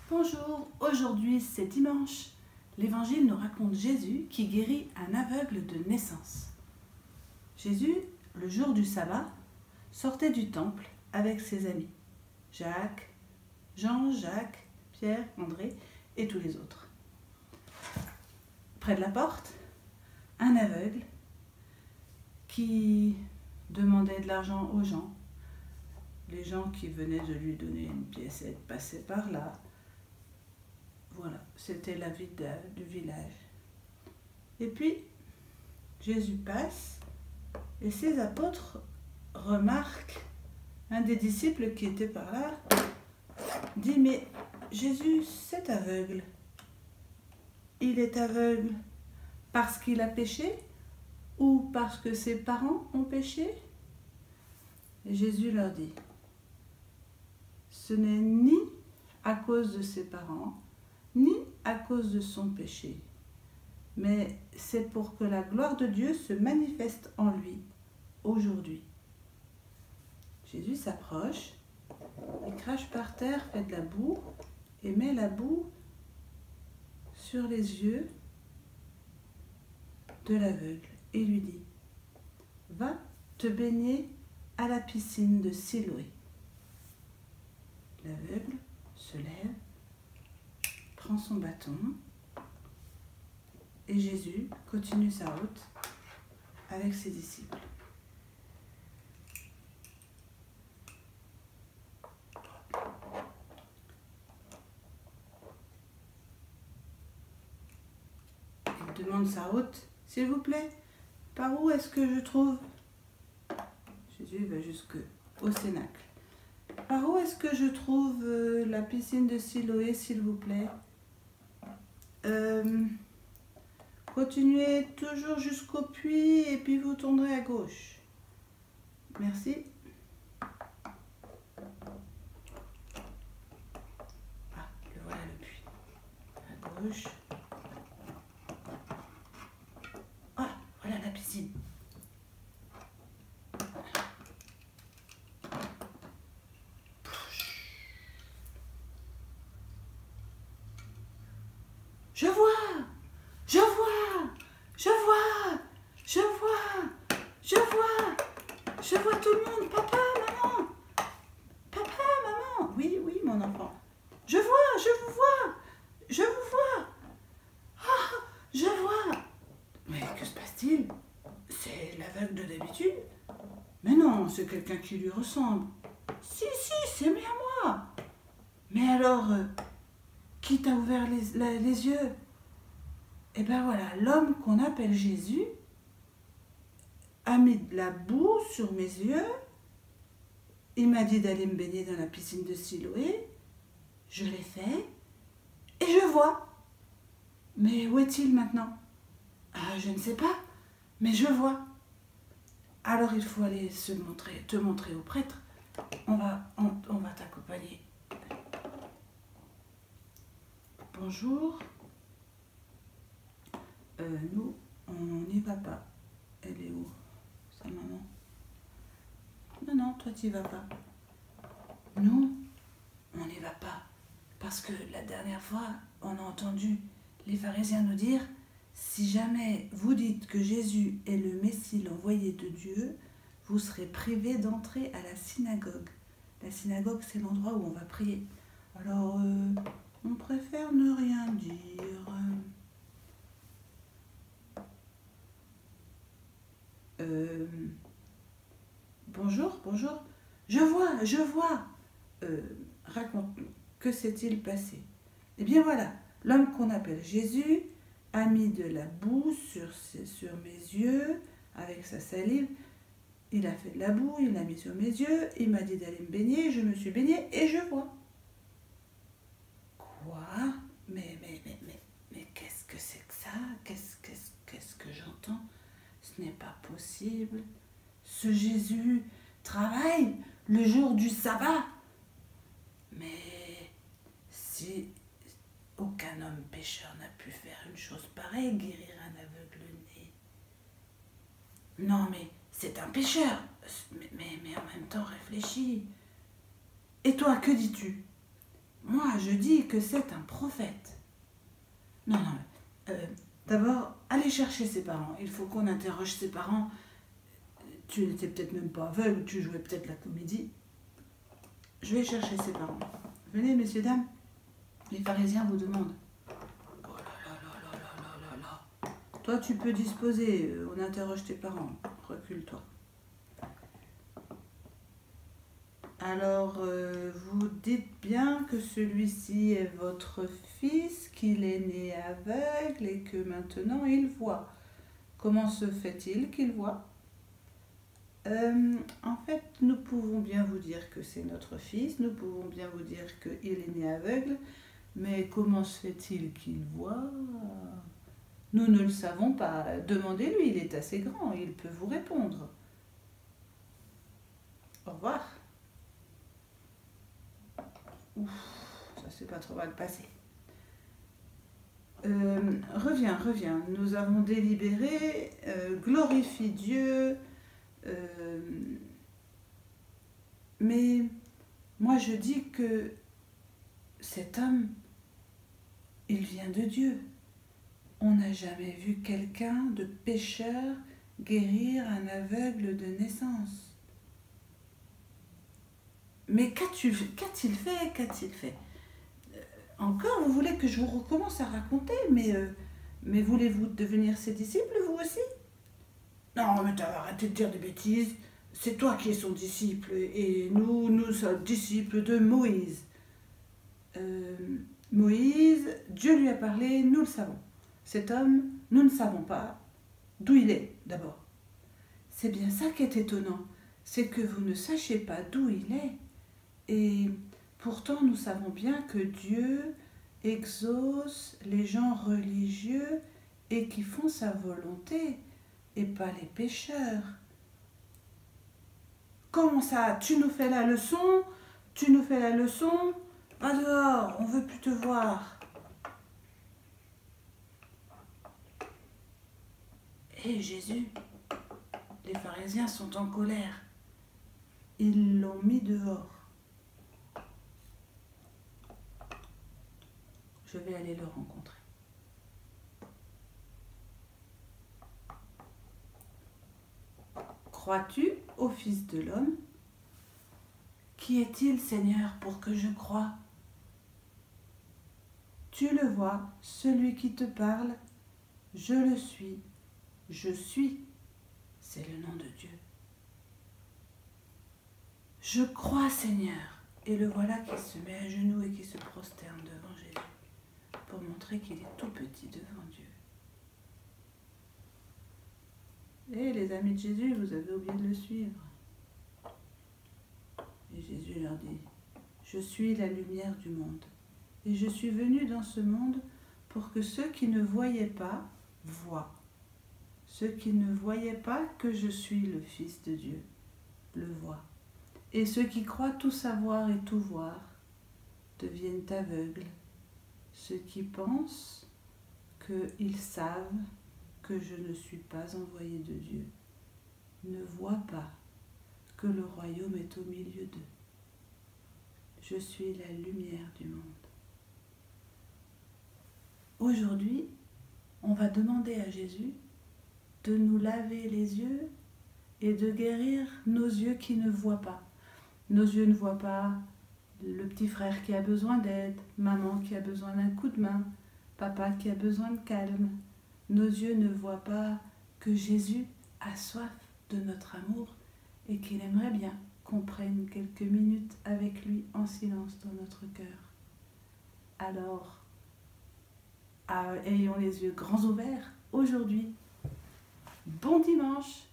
Bonjour, aujourd'hui c'est dimanche. L'Évangile nous raconte Jésus qui guérit un aveugle de naissance. Jésus, le jour du sabbat, sortait du temple avec ses amis. Jean, Jacques, Pierre, André et tous les autres. Près de la porte, un aveugle qui demandait de l'argent aux gens. Les gens qui venaient de lui donner une piécette passaient par là. Voilà, c'était la vie du village. Et puis, Jésus passe et ses apôtres remarquent un des disciples qui était par là, dit « Mais Jésus, c'est aveugle. Il est aveugle parce qu'il a péché ou parce que ses parents ont péché ?» Et Jésus leur dit « Ce n'est ni à cause de ses parents, ni à cause de son péché, mais c'est pour que la gloire de Dieu se manifeste en lui aujourd'hui. » Jésus s'approche, il crache par terre, fait de la boue et met la boue sur les yeux de l'aveugle et lui dit « Va te baigner à la piscine de Siloé. » L'aveugle se lève, prend son bâton et Jésus continue sa route avec ses disciples. Il demande sa route, s'il vous plaît, par où est-ce que je trouve? Jésus va jusqu'au cénacle. Par où est-ce que je trouve la piscine de Siloé, s'il vous plaît? Continuez toujours jusqu'au puits et puis vous tournerez à gauche. Merci. Ah, le voilà le puits. À gauche. Ah, voilà la piscine. Je vois, je vois, je vois, je vois, je vois, je vois tout le monde. Papa, maman, papa, maman. Oui, oui, mon enfant. Je vois, je vous vois, je vous vois. Ah, je vois. Mais que se passe-t-il? C'est l'aveugle de d'habitude? Mais non, c'est quelqu'un qui lui ressemble. Si, c'est bien moi. Mais alors, qui t'a ouvert les yeux? Et ben voilà, l'homme qu'on appelle Jésus a mis de la boue sur mes yeux. Il m'a dit d'aller me baigner dans la piscine de Siloé. Je l'ai fait et je vois. Mais où est-il maintenant? Ah, je ne sais pas, mais je vois. Alors il faut aller te montrer au prêtre. On va t'accompagner. Bonjour. Nous, on n'y va pas. Elle est où, sa maman? Non, toi tu n'y vas pas. Nous, on n'y va pas. Parce que la dernière fois, on a entendu les pharisiens nous dire, si jamais vous dites que Jésus est le Messie, l'envoyé de Dieu, vous serez privés d'entrer à la synagogue. La synagogue, c'est l'endroit où on va prier. Alors, on préfère ne rien dire. Bonjour. Je vois. Raconte-nous, que s'est-il passé? Eh bien voilà, l'homme qu'on appelle Jésus a mis de la boue sur mes yeux avec sa salive. Il a fait de la boue, il l'a mis sur mes yeux, il m'a dit d'aller me baigner, je me suis baignée et je vois. Quoi? Mais qu'est-ce que c'est que ça? Qu'est-ce que j'entends? Ce n'est pas possible. Ce Jésus travaille le jour du sabbat. Mais si aucun homme pécheur n'a pu faire une chose pareille, guérir un aveugle-né. Non, mais c'est un pécheur. Mais en même temps, réfléchis. Et toi, que dis-tu? Moi, je dis que c'est un prophète. Non, d'abord, allez chercher ses parents. Il faut qu'on interroge ses parents. Tu n'étais peut-être même pas aveugle, tu jouais peut-être la comédie. Je vais chercher ses parents. Venez, messieurs, dames. Les pharisiens vous demandent. Oh là là là là là là là. Toi, tu peux disposer. On interroge tes parents. Recule-toi. Alors, vous dites bien que celui-ci est votre fils, qu'il est né aveugle et que maintenant il voit. Comment se fait-il qu'il voit ? En fait, nous pouvons bien vous dire que c'est notre fils, nous pouvons bien vous dire qu'il est né aveugle, mais comment se fait-il qu'il voit ? Nous ne le savons pas. Demandez-lui, il est assez grand, il peut vous répondre. Au revoir. Ouf, ça s'est pas trop mal passé. Reviens. Nous avons délibéré, glorifie Dieu. Mais moi je dis que cet homme, il vient de Dieu. On n'a jamais vu quelqu'un de pécheur guérir un aveugle de naissance. Mais qu'a-t-il fait ? Encore, vous voulez que je vous recommence à raconter, mais voulez-vous devenir ses disciples, vous aussi ? Non, mais t'as arrêté de dire des bêtises. C'est toi qui es son disciple, et nous sommes disciples de Moïse. Moïse, Dieu lui a parlé, nous le savons. Cet homme, nous ne savons pas d'où il est, d'abord. C'est bien ça qui est étonnant, c'est que vous ne sachiez pas d'où il est. Et pourtant, nous savons bien que Dieu exauce les gens religieux et qui font sa volonté, et pas les pécheurs. Comment ça ? Tu nous fais la leçon ? Va dehors, on veut plus te voir. Hé Jésus, les pharisiens sont en colère. Ils l'ont mis dehors. Je vais aller le rencontrer. Crois-tu au Fils de l'homme ? Qui est-il, Seigneur, pour que je croie ? Tu le vois, celui qui te parle, je le suis, je suis, c'est le nom de Dieu. Je crois, Seigneur, et le voilà qui se met à genoux et qui se prosterne devant Jésus, pour montrer qu'il est tout petit devant Dieu. Et les amis de Jésus, vous avez oublié de le suivre. Et Jésus leur dit, je suis la lumière du monde. Et je suis venu dans ce monde pour que ceux qui ne voyaient pas voient. Ceux qui ne voyaient pas que je suis le Fils de Dieu le voient. Et ceux qui croient tout savoir et tout voir deviennent aveugles. Ceux qui pensent qu'ils savent que je ne suis pas envoyé de Dieu ne voient pas que le royaume est au milieu d'eux. Je suis la lumière du monde. Aujourd'hui, on va demander à Jésus de nous laver les yeux et de guérir nos yeux qui ne voient pas. Nos yeux ne voient pas le petit frère qui a besoin d'aide, maman qui a besoin d'un coup de main, papa qui a besoin de calme. Nos yeux ne voient pas que Jésus a soif de notre amour et qu'il aimerait bien qu'on prenne quelques minutes avec lui en silence dans notre cœur. Alors, ayons les yeux grands ouverts aujourd'hui. Bon dimanche